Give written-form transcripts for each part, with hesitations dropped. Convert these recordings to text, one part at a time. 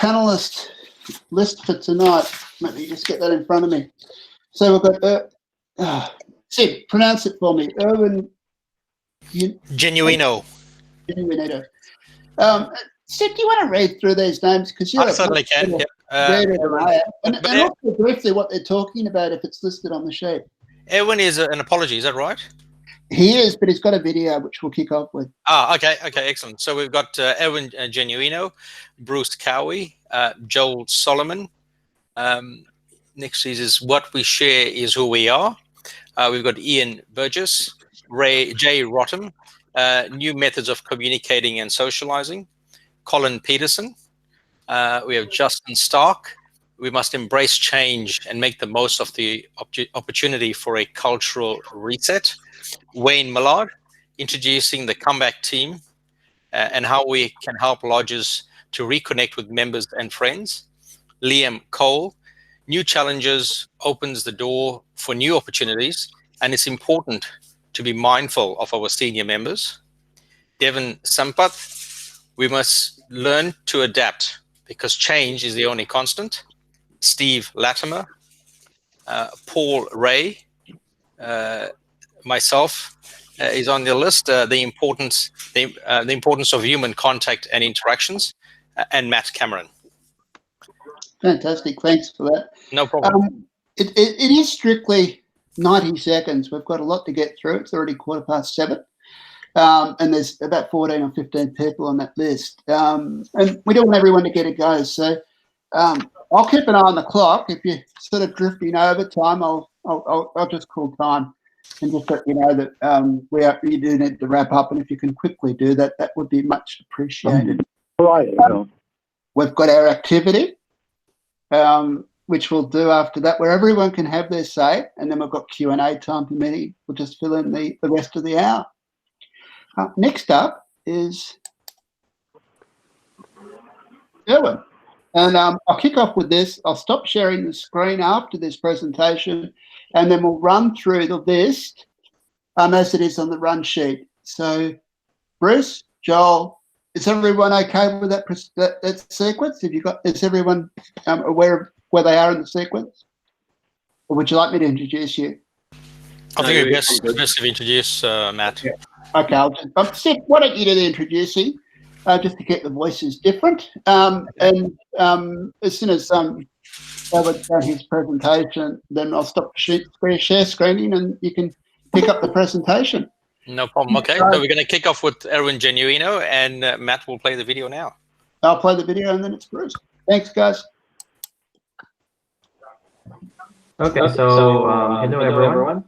panelist list for tonight. Let me just get that in front of me. So we've got Sid, pronounce it for me. Erwin Genuino. Genuino. Sid, do you want to read through these names? Because you're I certainly can. Yep. And also briefly what they're talking about if it's listed on the sheet. Erwin is an apology, is that right? He is, but he's got a video which we'll kick off with. Okay, excellent. So we've got Erwin Genuino, Bruce Cowie, Joel Solomon. Next is What We Share Is Who We Are. We've got Ian Burgess, J. Rotham, New Methods of Communicating and Socializing, Colin Peterson. We have Justin Stark. We must embrace change and make the most of the opportunity for a cultural reset. Wayne Millard, introducing the comeback team and how we can help lodges to reconnect with members and friends. Liam Cole, new challenges opens the door for new opportunities, and it's important to be mindful of our senior members. Devon Sampath, we must learn to adapt because change is the only constant. Steve Latimer, Paul Ray, myself is on the list. The importance of human contact and interactions, and Matt Cameron. Fantastic, thanks for that. No problem. It is strictly 90 seconds. We've got a lot to get through. It's already 7:15. And there's about 14 or 15 people on that list. And we don't want everyone to get a go. So I'll keep an eye on the clock. If you're sort of drifting over time, I'll just call time and just let you know that you do need to wrap up. And if you can quickly do that, that would be much appreciated. Right. We've got our activity, which we'll do after that, where everyone can have their say. And then we've got Q&A time permitting. We'll just fill in the rest of the hour. Next up is Erwin. And I'll kick off with this. I'll stop sharing the screen after this presentation, and then we'll run through the list as it is on the run sheet. So, Bruce, Joel, is everyone okay with that sequence? Is everyone aware of where they are in the sequence? Or would you like me to introduce you? I think it's best to introduce Matt. Yeah. Okay, Sid, why don't you do the introducing? Just to keep the voices different. And as soon as Albert's done his presentation, then I'll stop share screening and you can pick up the presentation. No problem. Okay, so we're going to kick off with Erwin Genuino, and Matt will play the video now. I'll play the video and then it's Bruce. Thanks, guys. Okay, so hello everyone.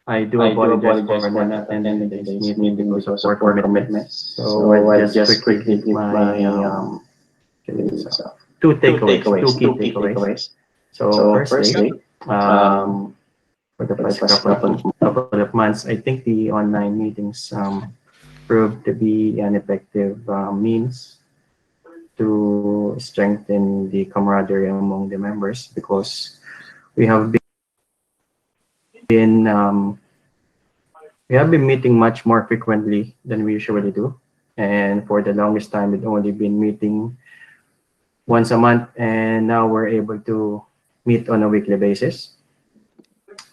I do apologize for not attending this meeting because of work commitments. So I'll just quickly give my two key takeaways. So firstly, for the past couple of months, I think the online meetings proved to be an effective means to strengthen the camaraderie among the members, because we have been meeting much more frequently than we usually do, and for the longest time we've only been meeting once a month, and now we're able to meet on a weekly basis.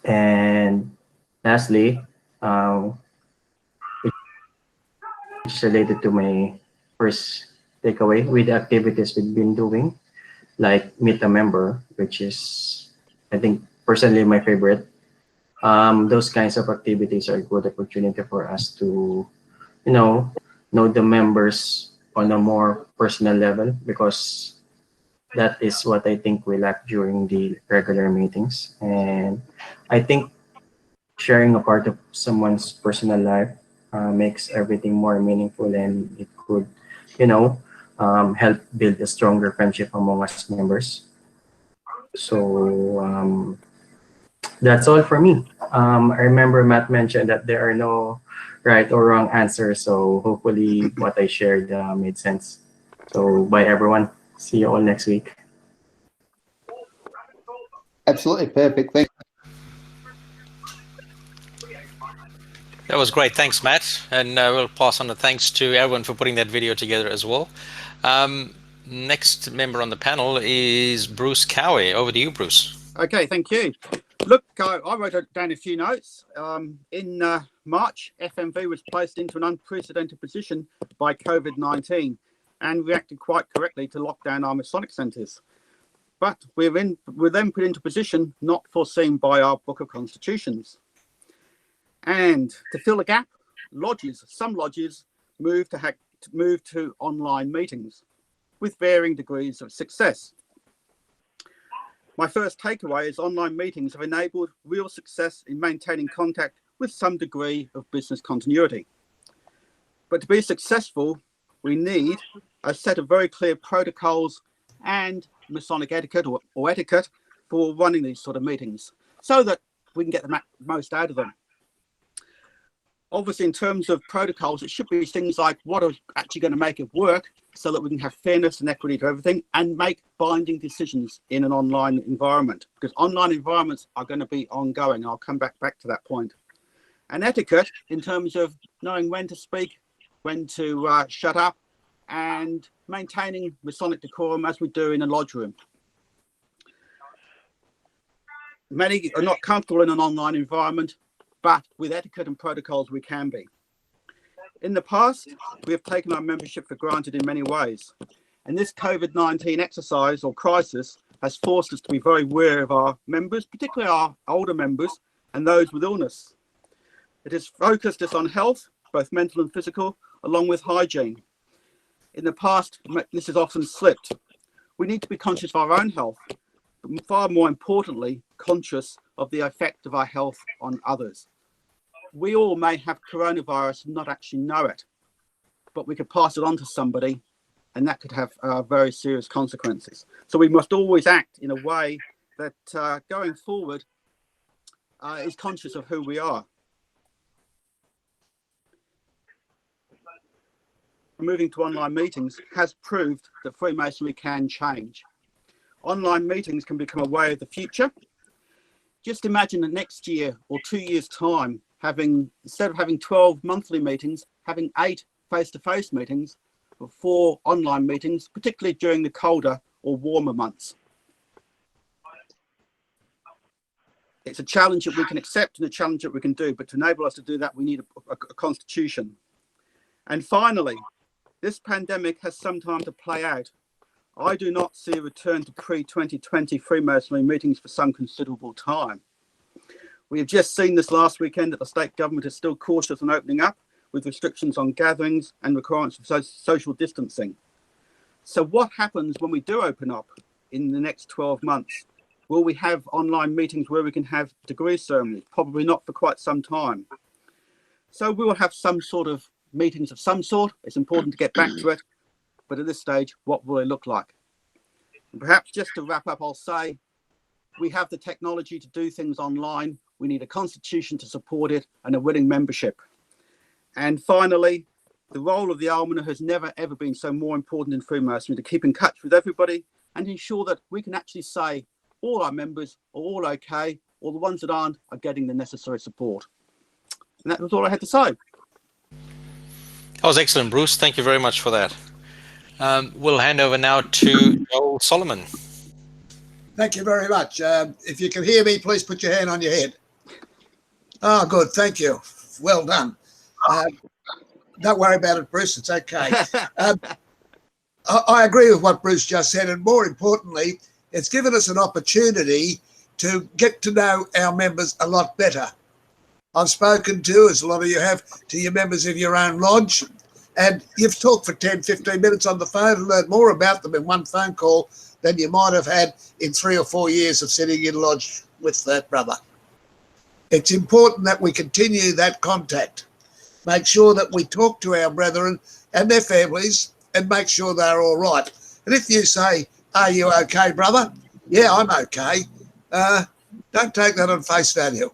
And lastly, which is related to my first takeaway, with the activities we've been doing, like Meet a Member, which is, I think, personally my favorite. Those kinds of activities are a good opportunity for us to, know the members on a more personal level, because that is what I think we lack during the regular meetings. And I think sharing a part of someone's personal life makes everything more meaningful, and it could, help build a stronger friendship among us members. So that's all for me. I remember Matt mentioned that there are no right or wrong answers, so hopefully what I shared made sense. So bye everyone. See you all next week. Absolutely perfect. Thank you. That was great. Thanks, Matt. And we'll pass on the thanks to everyone for putting that video together as well. Next member on the panel is Bruce Cowie. Over to you, Bruce. Okay, thank you. Look, I wrote down a few notes. In March, FMV was placed into an unprecedented position by COVID-19 and reacted quite correctly to lock down our Masonic centres. But we're then put into a position not foreseen by our Book of Constitutions. And to fill the gap, some lodges moved to online meetings with varying degrees of success. My first takeaway is online meetings have enabled real success in maintaining contact with some degree of business continuity. But to be successful, we need a set of very clear protocols and Masonic etiquette or etiquette for running these sort of meetings so that we can get the most out of them. Obviously, in terms of protocols, it should be things like what are actually going to make it work so that we can have fairness and equity to everything and make binding decisions in an online environment, because online environments are going to be ongoing. I'll come back to that point. And etiquette in terms of knowing when to speak, when to shut up, and maintaining Masonic decorum as we do in a lodge room. Many are not comfortable in an online environment, but with etiquette and protocols we can be. In the past, we have taken our membership for granted in many ways, and this COVID-19 exercise or crisis has forced us to be very aware of our members, particularly our older members and those with illness. It has focused us on health, both mental and physical, along with hygiene. In the past, this has often slipped. We need to be conscious of our own health, but far more importantly, conscious of the effect of our health on others. We all may have coronavirus and not actually know it, but we could pass it on to somebody and that could have very serious consequences. So we must always act in a way that going forward is conscious of who we are. Moving to online meetings has proved that Freemasonry can change. Online meetings can become a way of the future. Just imagine that next year or 2 years' time, instead of having 12 monthly meetings, having 8 face-to-face meetings or 4 online meetings, particularly during the colder or warmer months. It's a challenge that we can accept and a challenge that we can do, but to enable us to do that, we need a constitution. And finally, this pandemic has some time to play out. I do not see a return to pre-2020 Freemasonry meetings for some considerable time. We have just seen this last weekend that the state government is still cautious on opening up with restrictions on gatherings and requirements of social distancing. So what happens when we do open up in the next 12 months? Will we have online meetings where we can have degree ceremonies? Probably not for quite some time. So we will have some sort of meetings of some sort. It's important to get back to it. But at this stage, what will it look like? And perhaps just to wrap up, I'll say we have the technology to do things online. We need a constitution to support it and a willing membership. And finally, the role of the almoner has never, ever been so more important in Freemasonry, to keep in touch with everybody and ensure that we can actually say all our members are all okay, or the ones that aren't are getting the necessary support. And that was all I had to say. That was excellent, Bruce. Thank you very much for that. We'll hand over now to Joel Solomon. Thank you very much. If you can hear me, please put your hand on your head. Oh, good. Thank you. Well done. Don't worry about it, Bruce. It's okay. I agree with what Bruce just said. And more importantly, it's given us an opportunity to get to know our members a lot better. I've spoken to, as a lot of you have, to your members of your own lodge, and you've talked for 10, 15 minutes on the phone and learned more about them in one phone call than you might have had in 3 or 4 years of sitting in lodge with that brother. It's important that we continue that contact, make sure that we talk to our brethren and their families and make sure they're all right. And if you say, "Are you okay, brother?" "Yeah, I'm okay." Don't take that on face value.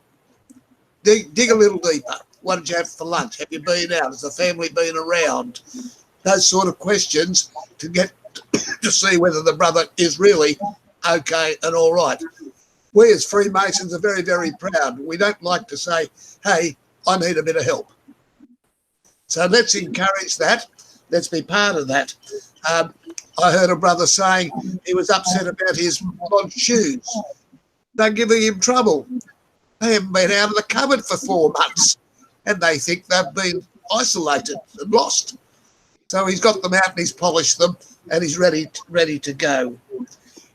Dig a little deeper. What did you have for lunch? Have you been out? Has the family been around? Those sort of questions to get to see whether the brother is really okay and all right. We as Freemasons are very, very proud. We don't like to say, "Hey, I need a bit of help." So let's encourage that. Let's be part of that. I heard a brother saying he was upset about his lodge shoes. They're giving him trouble. They haven't been out of the cupboard for 4 months, and they think they've been isolated and lost. So he's got them out and he's polished them, and he's ready to go.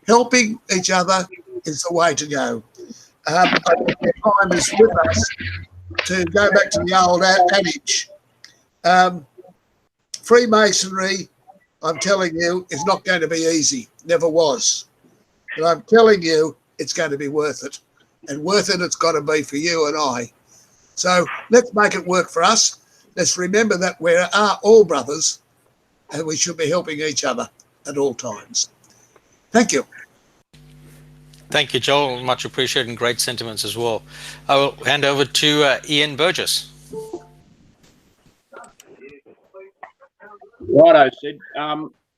Helping each other is the way to go. I think the time is with us to go back to the old adage. Freemasonry, I'm telling you, is not going to be easy. Never was. But I'm telling you, it's going to be worth it. And worth it it's got to be for you and I. So let's make it work for us. Let's remember that we are all brothers and we should be helping each other at all times. Thank you. Thank you, Joel. Much appreciated and great sentiments as well. I will hand over to Ian Burgess. Righto, Sid.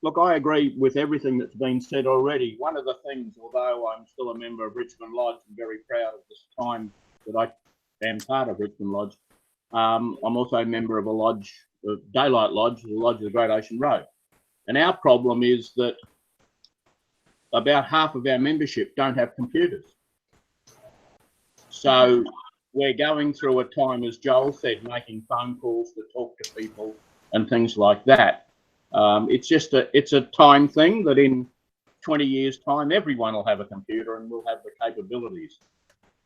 Look, I agree with everything that's been said already. One of the things, although I'm still a member of Richmond Lodge and very proud of this time that I am part of Richmond Lodge, I'm also a member of a lodge, the Daylight Lodge, the Lodge of the Great Ocean Road. And our problem is that about half of our membership don't have computers. So we're going through a time, as Joel said, making phone calls to talk to people and things like that. It's a time thing that in 20 years' time, everyone will have a computer and will have the capabilities.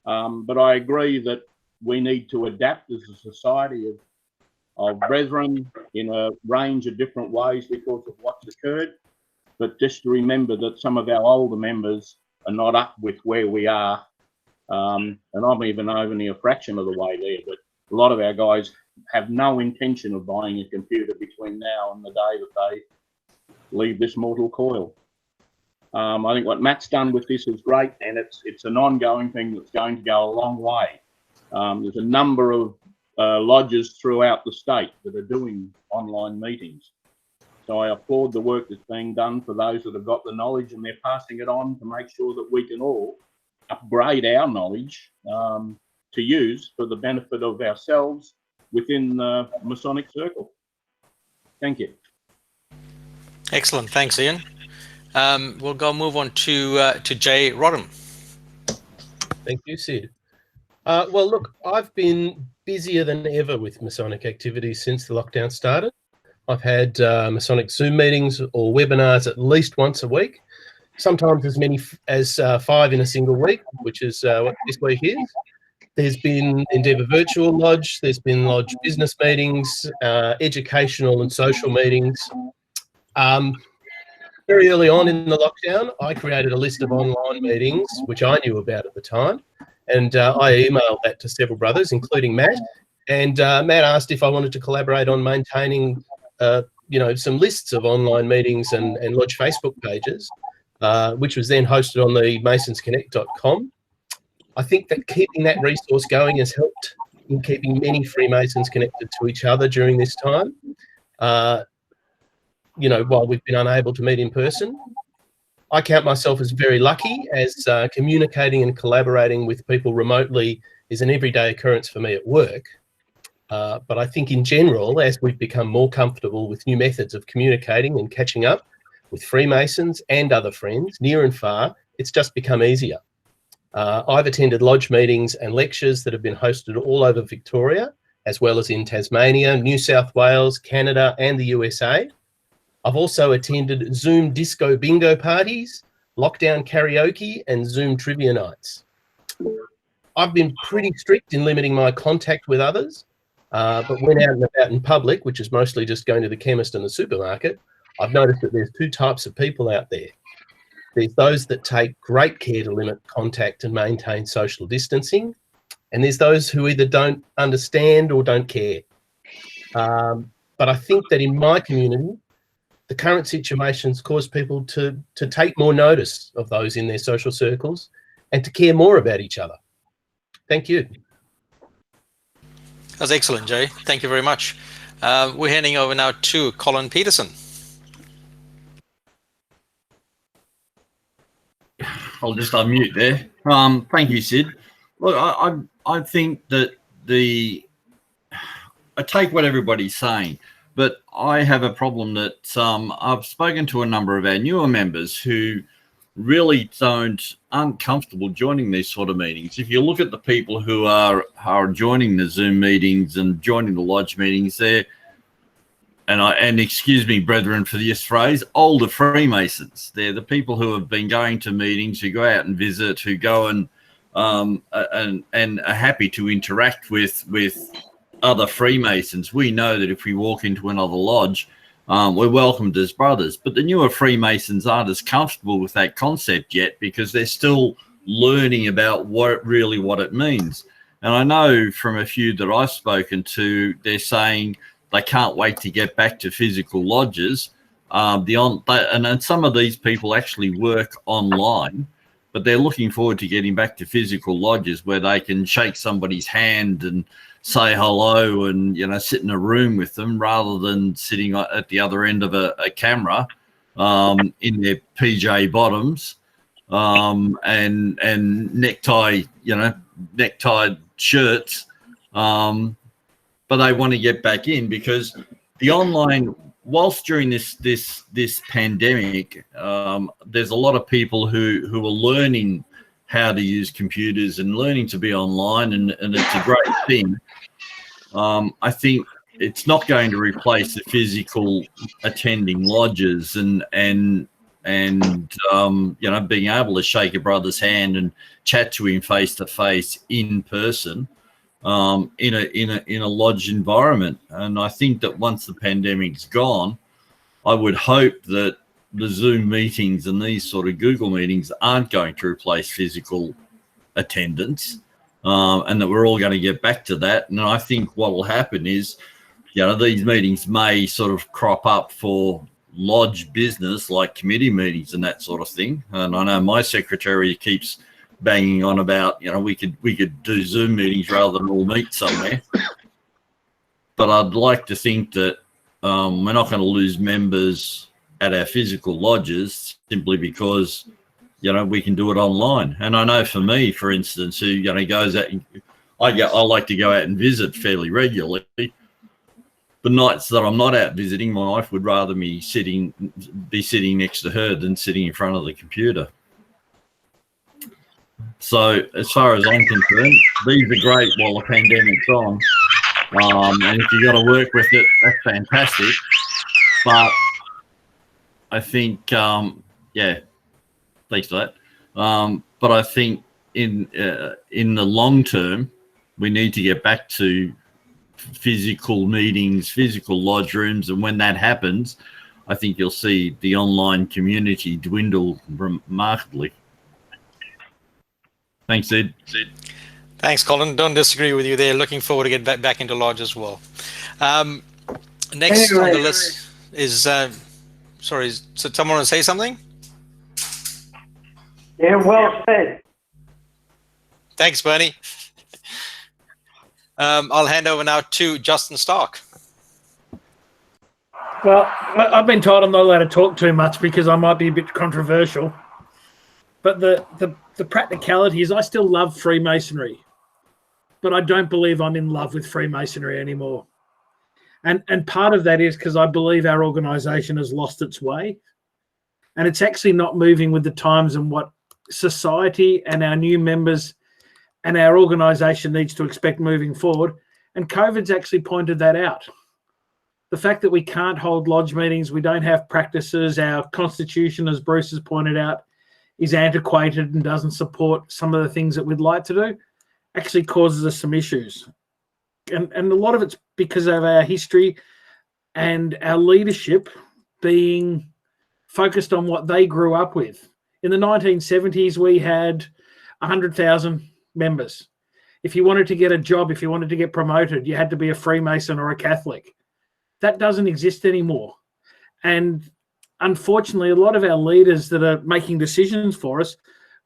But I agree that we need to adapt as a society of brethren in a range of different ways because of what's occurred. But just to remember that some of our older members are not up with where we are. And I'm even only a fraction of the way there, but a lot of our guys have no intention of buying a computer between now and the day that they leave this mortal coil. I think what Matt's done with this is great, and it's an ongoing thing that's going to go a long way. There's a number of lodges throughout the state that are doing online meetings. So I applaud the work that's being done for those that have got the knowledge, and they're passing it on to make sure that we can all upgrade our knowledge to use for the benefit of ourselves within the Masonic circle. Thank you. Excellent. Thanks, Ian. We'll move on to Jay Rodham. Thank you, Sid. Well, look, I've been busier than ever with Masonic activities since the lockdown started. I've had Masonic Zoom meetings or webinars at least once a week, sometimes as many as 5 in a single week, which is what this week is. There's been Endeavour Virtual Lodge, there's been Lodge business meetings, educational and social meetings. Very early on in the lockdown, I created a list of online meetings, which I knew about at the time, and I emailed that to several brothers, including Matt. And Matt asked if I wanted to collaborate on maintaining, some lists of online meetings and Lodge Facebook pages, which was then hosted on the masonsconnect.com. I think that keeping that resource going has helped in keeping many Freemasons connected to each other during this time, while we've been unable to meet in person. I count myself as very lucky, as communicating and collaborating with people remotely is an everyday occurrence for me at work. But I think in general, as we've become more comfortable with new methods of communicating and catching up with Freemasons and other friends, near and far, it's just become easier. I've attended lodge meetings and lectures that have been hosted all over Victoria, as well as in Tasmania, New South Wales, Canada, and the USA. I've also attended Zoom disco bingo parties, lockdown karaoke, and Zoom trivia nights. I've been pretty strict in limiting my contact with others, but when out and about in public, which is mostly just going to the chemist and the supermarket, I've noticed that there's 2 types of people out there. There's those that take great care to limit contact and maintain social distancing, and there's those who either don't understand or don't care. But I think that in my community, the current situations cause people to take more notice of those in their social circles and to care more about each other. Thank you. That's excellent, Jay. Thank you very much. We're handing over now to Colin Peterson. I'll just unmute there. Thank you, Sid. Look, I think that I take what everybody's saying, But I have a problem that I've spoken to a number of our newer members who really aren't comfortable joining these sort of meetings. If you look at the people who are joining the Zoom meetings and joining the lodge meetings, and excuse me, brethren, for this phrase, older Freemasons. They're the people who have been going to meetings, who go out and visit, who go and are happy to interact with other Freemasons. We know that if we walk into another lodge, we're welcomed as brothers. But the newer Freemasons aren't as comfortable with that concept yet because they're still learning about what it means. And I know from a few that I've spoken to, they're saying they can't wait to get back to physical lodges. And some of these people actually work online, but they're looking forward to getting back to physical lodges where they can shake somebody's hand and say hello and, sit in a room with them rather than sitting at the other end of a camera in their PJ bottoms and necktie shirts. But they want to get back in because the online, whilst during this pandemic, there's a lot of people who are learning how to use computers and learning to be online, and it's a great thing. I think it's not going to replace the physical attending lodges and being able to shake a brother's hand and chat to him face to face in person. In a lodge environment. And I think that once the pandemic's gone, I would hope that the Zoom meetings and these sort of Google meetings aren't going to replace physical attendance, and that we're all going to get back to that. And I think what will happen is, these meetings may sort of crop up for lodge business, like committee meetings and that sort of thing. And I know my secretary keeps banging on about, we could do Zoom meetings rather than all meet somewhere. But I'd like to think that we're not going to lose members at our physical lodges simply because, we can do it online. And I know for me, for instance, who, goes out, I like to go out and visit fairly regularly. The nights that I'm not out visiting, my wife would rather be sitting next to her than sitting in front of the computer. So as far as I'm concerned, these are great while the pandemic's on. And if you've got to work with it, that's fantastic. But I think, thanks for that. But I think in the long term, we need to get back to physical meetings, physical lodge rooms. And when that happens, I think you'll see the online community dwindle remarkably. Thanks, Ed. Thanks, Colin. Don't disagree with you there. Looking forward to get back into lodge as well. Next on the list is, sorry, so someone want to say something? Yeah, well said. Thanks, Bernie. I'll hand over now to Justin Stark. Well, I've been told I'm not allowed to talk too much because I might be a bit controversial. But the practicality is I still love Freemasonry, but I don't believe I'm in love with Freemasonry anymore. And part of that is because I believe our organisation has lost its way, and it's actually not moving with the times and what society and our new members and our organisation needs to expect moving forward. And COVID's actually pointed that out. The fact that we can't hold lodge meetings, we don't have practices, our constitution, as Bruce has pointed out, is antiquated and doesn't support some of the things that we'd like to do, actually causes us some issues. And a lot of it's because of our history and our leadership being focused on what they grew up with. In the 1970s, we had 100,000 members. If you wanted to get a job, if you wanted to get promoted, you had to be a Freemason or a Catholic. That doesn't exist anymore. And unfortunately, a lot of our leaders that are making decisions for us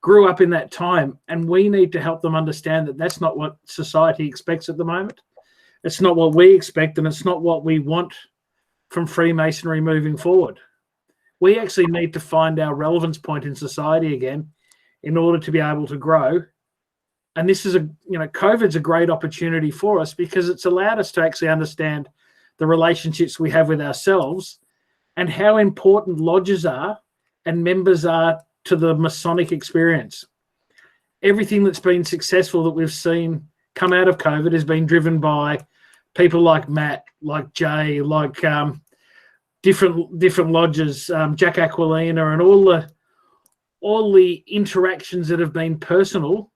grew up in that time, and we need to help them understand that that's not what society expects at the moment. It's not what we expect, and it's not what we want from Freemasonry moving forward. We actually need to find our relevance point in society again in order to be able to grow. And this is COVID's a great opportunity for us because it's allowed us to actually understand the relationships we have with ourselves, and how important lodges are and members are to the Masonic experience. Everything that's been successful that we've seen come out of COVID has been driven by people like Matt, like Jay, like different lodges, Jack Aquilina, and all the interactions that have been personal,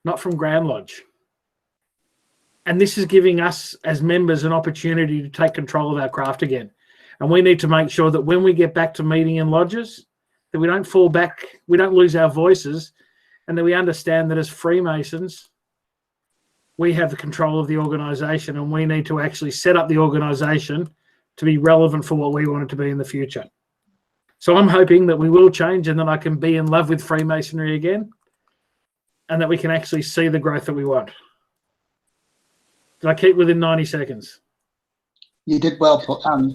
not from Grand Lodge. And this is giving us as members an opportunity to take control of our craft again. And we need to make sure that when we get back to meeting in lodges, that we don't fall back, we don't lose our voices, and that we understand that as Freemasons, we have the control of the organisation, and we need to actually set up the organisation to be relevant for what we want it to be in the future. So I'm hoping that we will change and that I can be in love with Freemasonry again, and that we can actually see the growth that we want. Did I keep within 90 seconds? You did well,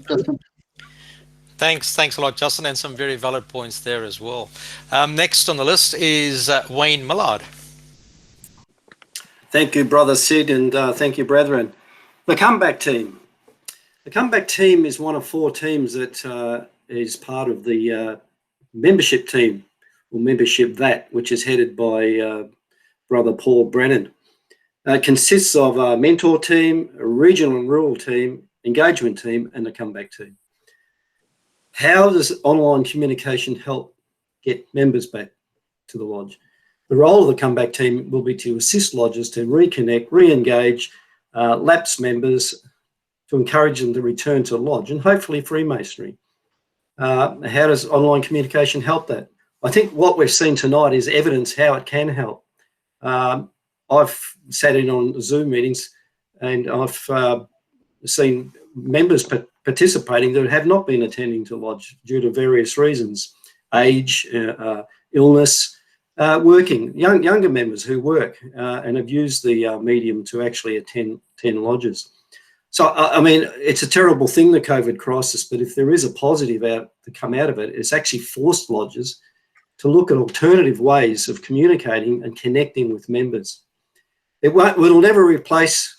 Justin. Thanks a lot, Justin, and some very valid points there as well. Next on the list is Wayne Millard. Thank you, Brother Sid, and thank you, brethren. The Comeback Team. The Comeback Team is one of 4 teams that is part of the membership team, or membership VAT, which is headed by Brother Paul Brennan. It consists of a mentor team, a regional and rural team, engagement team, and the Comeback Team. How does online communication help get members back to the lodge? The role of the Comeback Team will be to assist lodges to reconnect, re-engage lapsed members, to encourage them to return to the lodge, and hopefully Freemasonry. How does online communication help that? I think what we've seen tonight is evidence how it can help. I've sat in on Zoom meetings, and I've seen members participating that have not been attending to lodge due to various reasons: age, illness, working, younger members who work and have used the medium to actually attend lodges. So, I mean, it's a terrible thing, the COVID crisis, but if there is a positive to come out of it, it's actually forced lodges to look at alternative ways of communicating and connecting with members. It'll never replace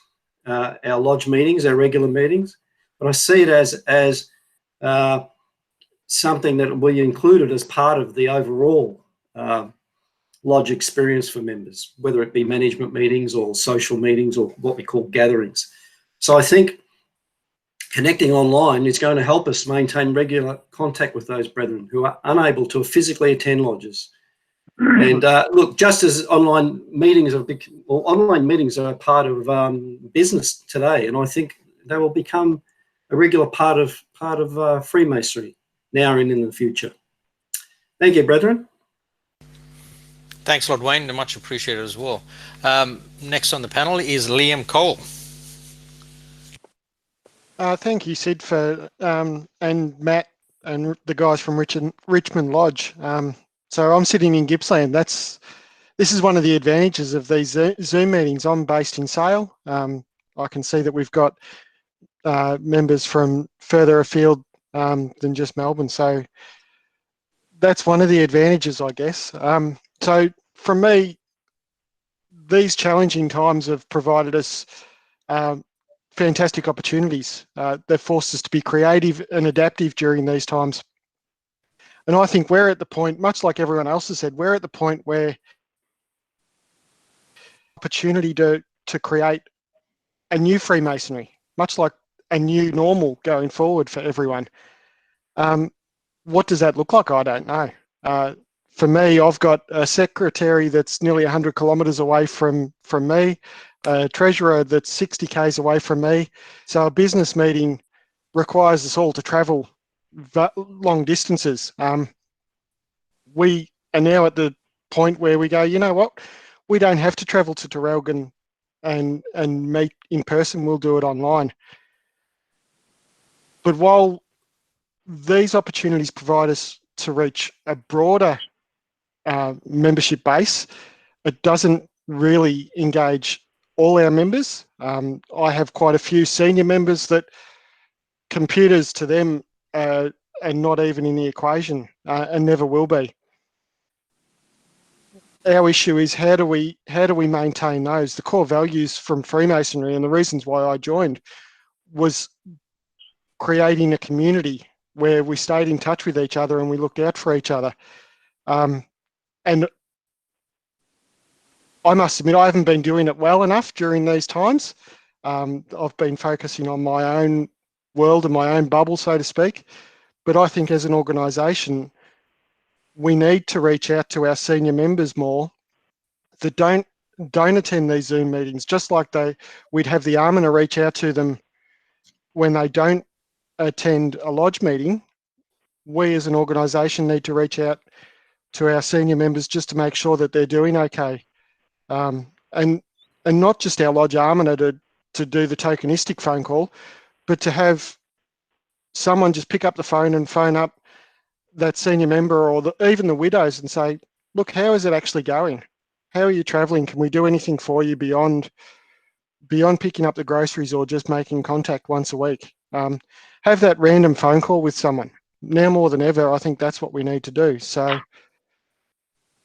our lodge meetings, our regular meetings, but I see it as something that will be included as part of the overall lodge experience for members, whether it be management meetings or social meetings or what we call gatherings. So I think connecting online is going to help us maintain regular contact with those brethren who are unable to physically attend lodges. And look, just as online meetings are a part of business today, and I think they will become a regular part of Freemasonry now and in the future. Thank you, brethren. Thanks a lot, Wayne. Much appreciated as well. Next on the panel is Liam Cole. Thank you, Sid, and Matt and the guys from Richmond Lodge. So I'm sitting in Gippsland. This is one of the advantages of these Zoom meetings. I'm based in Sale. I can see that we've got members from further afield than just Melbourne. So that's one of the advantages, I guess. So for me, these challenging times have provided us fantastic opportunities. They've forced us to be creative and adaptive during these times. And I think we're at the point, much like everyone else has said, we're at the point where opportunity to create a new Freemasonry, much like a new normal going forward for everyone. What does that look like? I don't know. For me, I've got a secretary that's nearly 100 kilometres away from me, a treasurer that's 60 k's away from me. So a business meeting requires us all to travel long distances. We are now at the point where we go, you know what? We don't have to travel to Traralgon and meet in person. We'll do it online. But while these opportunities provide us to reach a broader membership base, it doesn't really engage all our members. I have quite a few senior members that computers to them are not even in the equation and never will be. Our issue is how do we maintain those? The core values from Freemasonry and the reasons why I joined was creating a community where we stayed in touch with each other and we looked out for each other. And I must admit, I haven't been doing it well enough during these times. I've been focusing on my own world and my own bubble, so to speak. But I think as an organisation, we need to reach out to our senior members more that don't attend these Zoom meetings, just like we'd have the Arminer reach out to them when they don't attend a lodge meeting. We as an organisation need to reach out to our senior members just to make sure that they're doing okay. And not just our lodge Arminer to do the tokenistic phone call, but to have someone just pick up the phone and phone up that senior member or even the widows and say, look, how is it actually going? How are you travelling? Can we do anything for you beyond picking up the groceries or just making contact once a week? Have that random phone call with someone. Now more than ever, I think that's what we need to do. So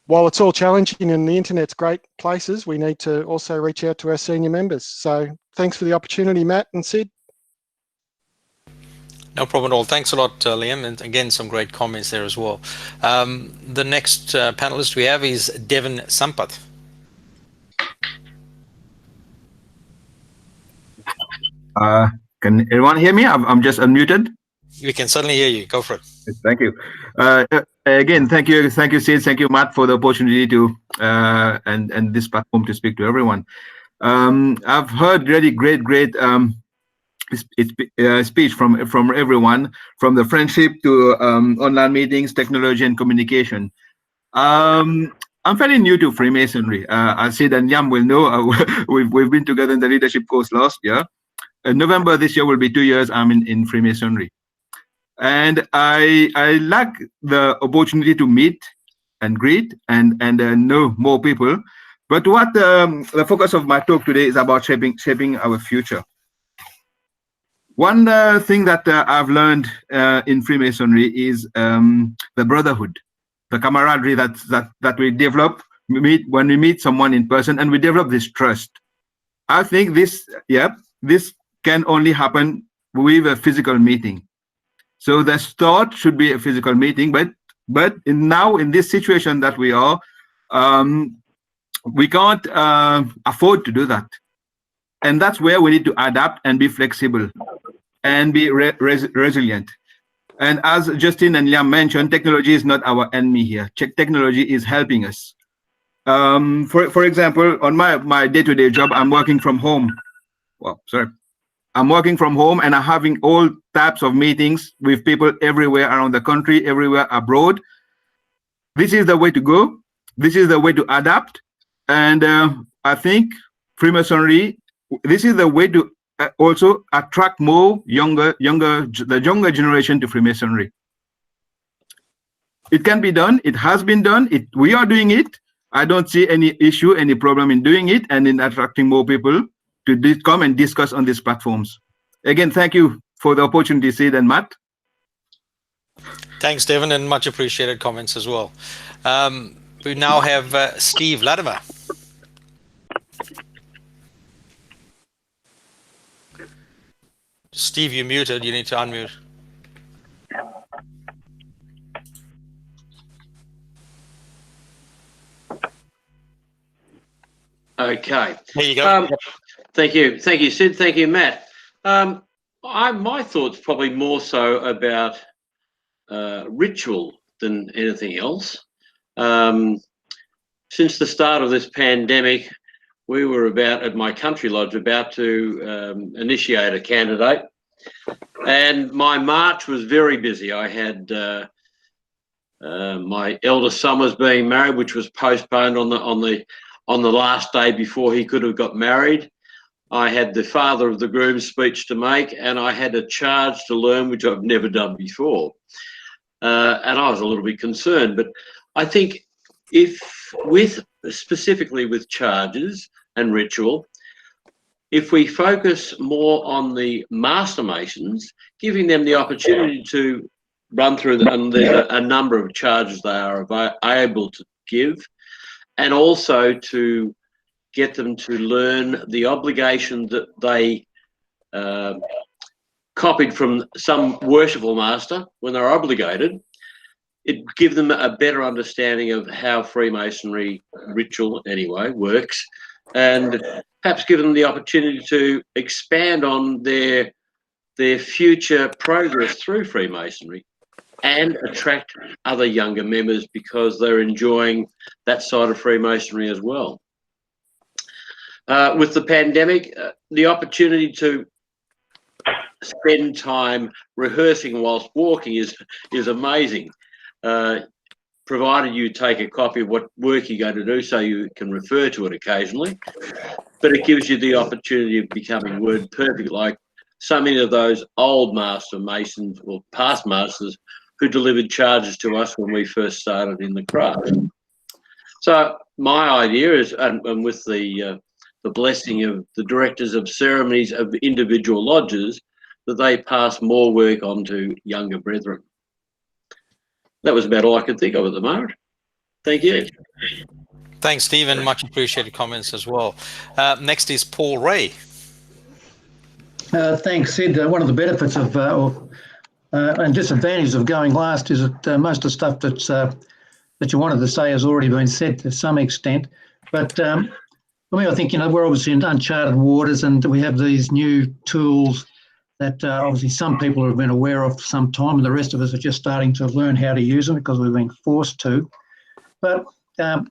while it's all challenging and the internet's great places, we need to also reach out to our senior members. So thanks for the opportunity, Matt and Sid. No problem at all. Thanks a lot, Liam. And again, some great comments there as well. The next panelist we have is Devin Sampath. Can everyone hear me? I'm just unmuted. We can certainly hear you. Go for it. Thank you. Again, thank you, Sid. Thank you, Matt, for the opportunity to and this platform to speak to everyone. I've heard really great speech from everyone, from the friendship to online meetings, technology, and communication. I'm fairly new to Freemasonry. As Sid and Liam will know, we've been together in the leadership course last year. In November this year will be 2 years I'm in Freemasonry. And I lack the opportunity to meet and greet and know more people. But what the focus of my talk today is about shaping our future. One thing that I've learned in Freemasonry is the brotherhood, the camaraderie that we develop when we meet someone in person, and we develop this trust. I think this can only happen with a physical meeting. So the start should be a physical meeting, but now in this situation that we are, we can't afford to do that. And that's where we need to adapt and be flexible and be resilient. And as Justin and Liam mentioned, technology is not our enemy here. Technology is helping us. For example, on my day-to-day job, I'm working from home. I'm working from home and I'm having all types of meetings with people everywhere around the country, everywhere abroad. This is the way to go. This is the way to adapt. And I think Freemasonry, this is the way to also attract more the younger generation to Freemasonry. It can be done. It has been done. We are doing it. I don't see any issue, any problem in doing it and in attracting more people to come and discuss on these platforms. Again, thank you for the opportunity, Sid and Matt. Thanks, Devin, and much appreciated comments as well. We now have Steve Latimer. Steve, you're muted. You need to unmute. Okay. There you go. Thank you, Sid. Thank you, Matt. My thoughts probably more so about ritual than anything else. Since the start of this pandemic, we were at my country lodge about to initiate a candidate, and my March was very busy. I had my eldest son was being married, which was postponed on the last day before he could have got married. I had the father of the groom's speech to make, and I had a charge to learn, which I've never done before. And I was a little bit concerned, but I think specifically with charges and ritual, if we focus more on the Master Masons, giving them the opportunity to run through and there's a number of charges they are able to give, and also to get them to learn the obligation that they copied from some worshipful master when they're obligated, it give them a better understanding of how Freemasonry ritual anyway works, and perhaps give them the opportunity to expand on their future progress through Freemasonry and attract other younger members because they're enjoying that side of Freemasonry as well. With the pandemic, the opportunity to spend time rehearsing whilst walking is amazing, provided you take a copy of what work you're going to do so you can refer to it occasionally. But it gives you the opportunity of becoming word perfect, like so many of those old master masons or past masters who delivered charges to us when we first started in the craft. So my idea is, and with the blessing of the directors of ceremonies of individual lodges, that they pass more work on to younger brethren. That was about all I could think of at the moment. Thank you. Thanks, Stephen. Much appreciated comments as well. Next is Paul Ray. Thanks, Sid. One of the benefits of and disadvantages of going last is that most of the stuff that you wanted to say has already been said to some extent. But for me, I think, we're obviously in uncharted waters, and we have these new tools that obviously some people have been aware of for some time, and the rest of us are just starting to learn how to use them because we've been forced to. But from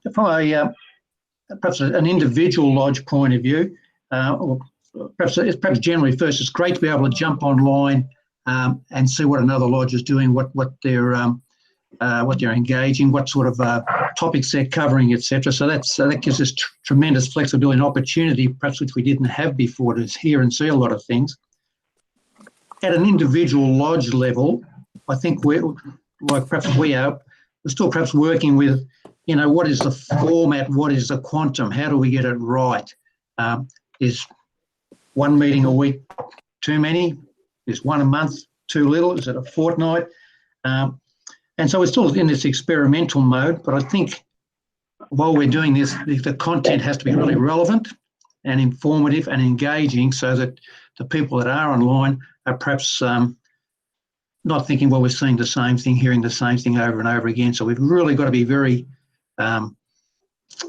perhaps an individual lodge point of view, or perhaps generally first, it's great to be able to jump online and see what another lodge is doing, what they're engaging, what sort of topics they're covering, etc. So that gives us tremendous flexibility and opportunity, perhaps which we didn't have before, to hear and see a lot of things. At an individual lodge level, I think we're still perhaps working with, what is the format, what is the quantum, how do we get it right? Is one meeting a week too many? Is one a month too little? Is it a fortnight? And so we're still in this experimental mode, but I think while we're doing this, the content has to be really relevant and informative and engaging so that the people that are online are perhaps not thinking, well, we're seeing the same thing, hearing the same thing over and over again. So we've really got to be very,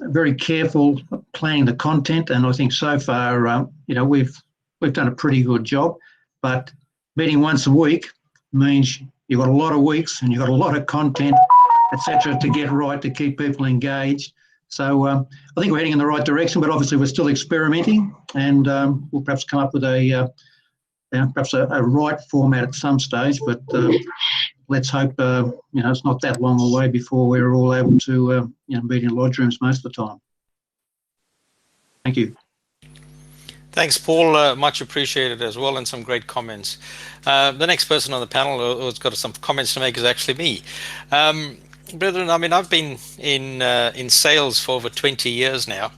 very careful planning the content. And I think so far, we've done a pretty good job. But meeting once a week means you've got a lot of weeks and you've got a lot of content, etc., to get right, to keep people engaged. So I think we're heading in the right direction, but obviously we're still experimenting, and we'll perhaps come up with perhaps a right format at some stage. But let's hope it's not that long away before we're all able to meet in lodge rooms most of the time. Thank you. Thanks, Paul. Much appreciated as well, and some great comments. The next person on the panel who's got some comments to make is actually me. Brethren, I've been in sales for over 20 years now,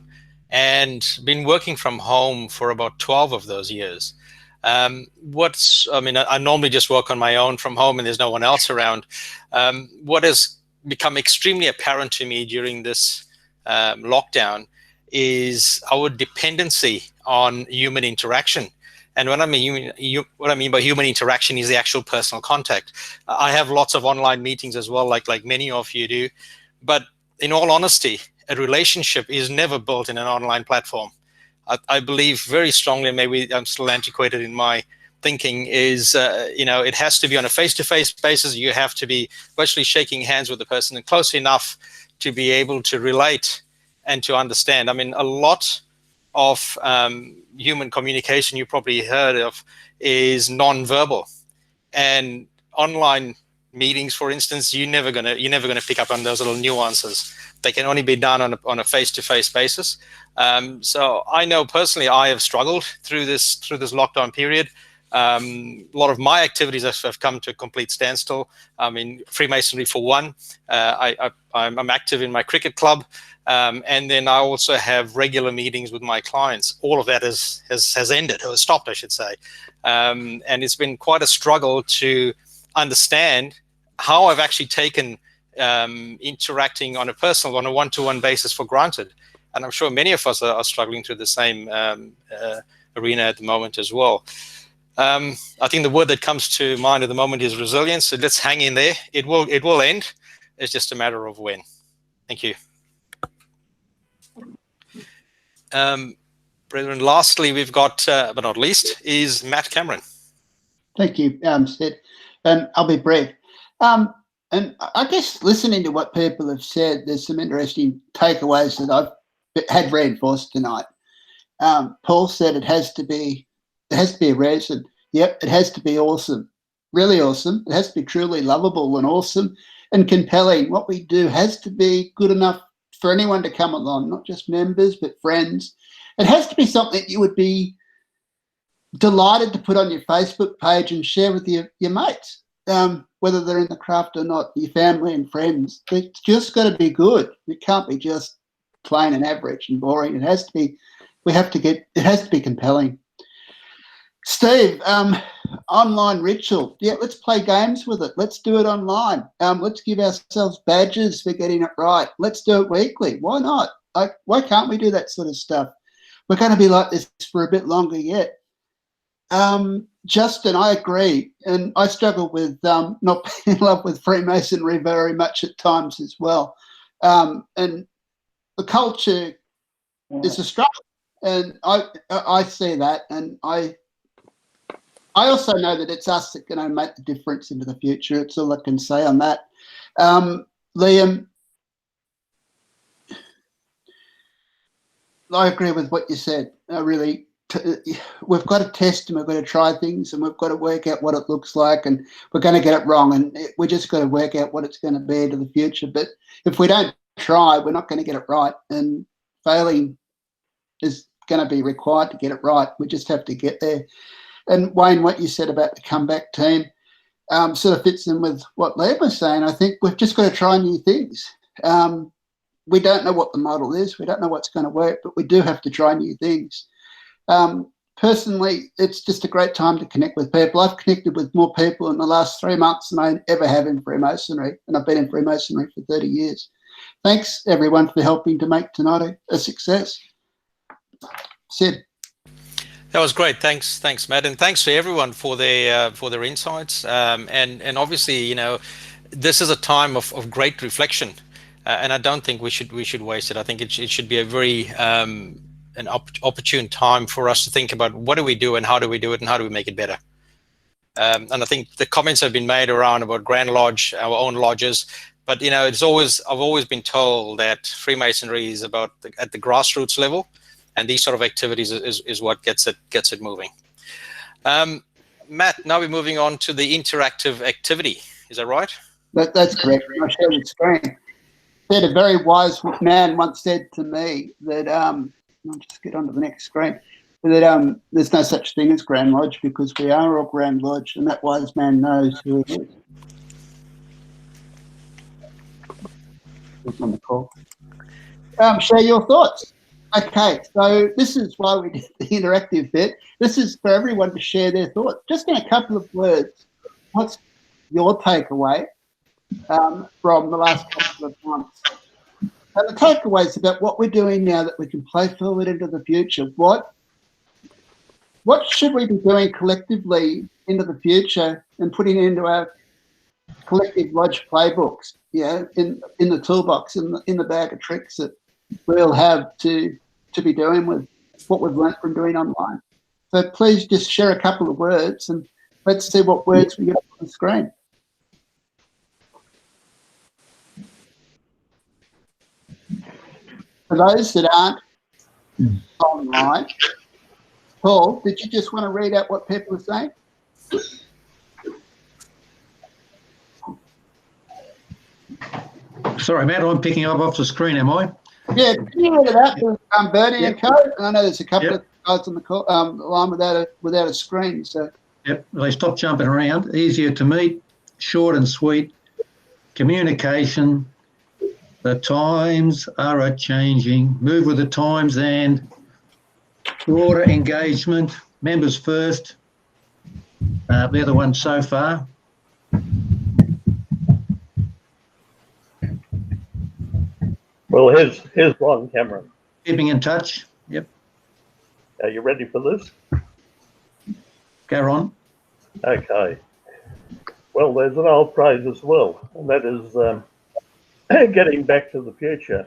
and been working from home for about 12 of those years. I normally just work on my own from home and there's no one else around. What has become extremely apparent to me during this lockdown is our dependency on human interaction. And what I mean by human interaction is the actual personal contact. I have lots of online meetings as well, like many of you do. But in all honesty, a relationship is never built in an online platform. I believe very strongly, maybe I'm still antiquated in my thinking, is, it has to be on a face-to-face basis. You have to be virtually shaking hands with the person and close enough to be able to relate and to understand. A lot of human communication you probably heard of is non-verbal, and online meetings, for instance, you're never gonna pick up on those little nuances. They can only be done on a face-to-face basis. So I know personally I have struggled through this lockdown period. A lot of my activities have come to a complete standstill. Freemasonry for one. I'm active in my cricket club. And then I also have regular meetings with my clients. All of that has ended, or stopped, I should say. And it's been quite a struggle to understand how I've actually taken interacting on a one-to-one basis for granted. And I'm sure many of us are struggling through the same arena at the moment as well. I think the word that comes to mind at the moment is resilience. So let's hang in there. It will end. It's just a matter of when. Thank you. Brethren, lastly, we've got, but not least, is Matt Cameron. Thank you, Sid. And I'll be brief. And I guess listening to what people have said, there's some interesting takeaways that I've had reinforced tonight. Paul said it has to be a reason. Yep, it has to be awesome, really awesome. It has to be truly lovable and awesome and compelling. What we do has to be good enough for anyone to come along, not just members, but friends. It has to be something you would be delighted to put on your Facebook page and share with your mates, whether they're in the craft or not, your family and friends. It's just got to be good. It can't be just plain and average and boring. It has to be. It has to be compelling. Steve, online ritual. Yeah, let's play games with it. Let's do it online. Let's give ourselves badges for getting it right. Let's do it weekly. Why not? Why can't we do that sort of stuff? We're going to be like this for a bit longer yet. Justin, I agree. And I struggle with not being in love with Freemasonry very much at times as well. And the culture is a struggle. And I see that. And I also know that it's us that can make the difference into the future. It's all I can say on that. Liam, I agree with what you said. We've got to test and we've got to try things and we've got to work out what it looks like, and we're going to get it wrong, and we just got to work out what it's going to be into the future. But if we don't try, we're not going to get it right, and failing is going to be required to get it right. We just have to get there. And Wayne, what you said about the comeback team sort of fits in with what Liam was saying. I think we've just got to try new things. We don't know what the model is. We don't know what's going to work, but we do have to try new things. Personally, it's just a great time to connect with people. I've connected with more people in the last 3 months than I ever have in Freemasonry, and I've been in Freemasonry for 30 years. Thanks, everyone, for helping to make tonight a success. Sid. That was great. Thanks, Matt, and thanks to everyone for their insights. And obviously, you know, this is a time of great reflection, and I don't think we should waste it. I think it should be a very an opportune time for us to think about what do we do and how do we do it and how do we make it better. And I think the comments have been made around about Grand Lodge, our own lodges, but you know, I've always been told that Freemasonry is about at the grassroots level, and these sort of activities is what gets it moving. Matt, now we're moving on to the interactive activity. Is that right? That's correct. I'll share the screen. Said a very wise man once said to me that I'll just get onto the next screen. That there's no such thing as Grand Lodge because we are all Grand Lodge, and that wise man knows who he is. Who's on the call? Share your thoughts. Okay, so this is why we did the interactive bit. This is for everyone to share their thoughts. Just in a couple of words, what's your takeaway from the last couple of months? And the takeaways about what we're doing now that we can play forward into the future. What should we be doing collectively into the future and putting into our collective lodge playbooks? Yeah, in the toolbox, in the bag of tricks that we'll have to be doing with what we've learnt from doing online. So please just share a couple of words and let's see what words we get on the screen. For those that aren't online, Paul, did you just want to read out what people are saying? Sorry, Matt, I'm picking up off the screen, am I? Yeah, can you read it out? There's Bernie and Co. And I know there's a couple of guys on the call, line without a screen. So. Yep, they stop jumping around. Easier to meet, short and sweet, communication. The times are a-changing. Move with the times and broader engagement. Members first. They're the ones so far. Well, here's one, Cameron. Keeping in touch. Yep. Are you ready for this? Go on. Okay. Well, there's an old phrase as well, and that is getting back to the future.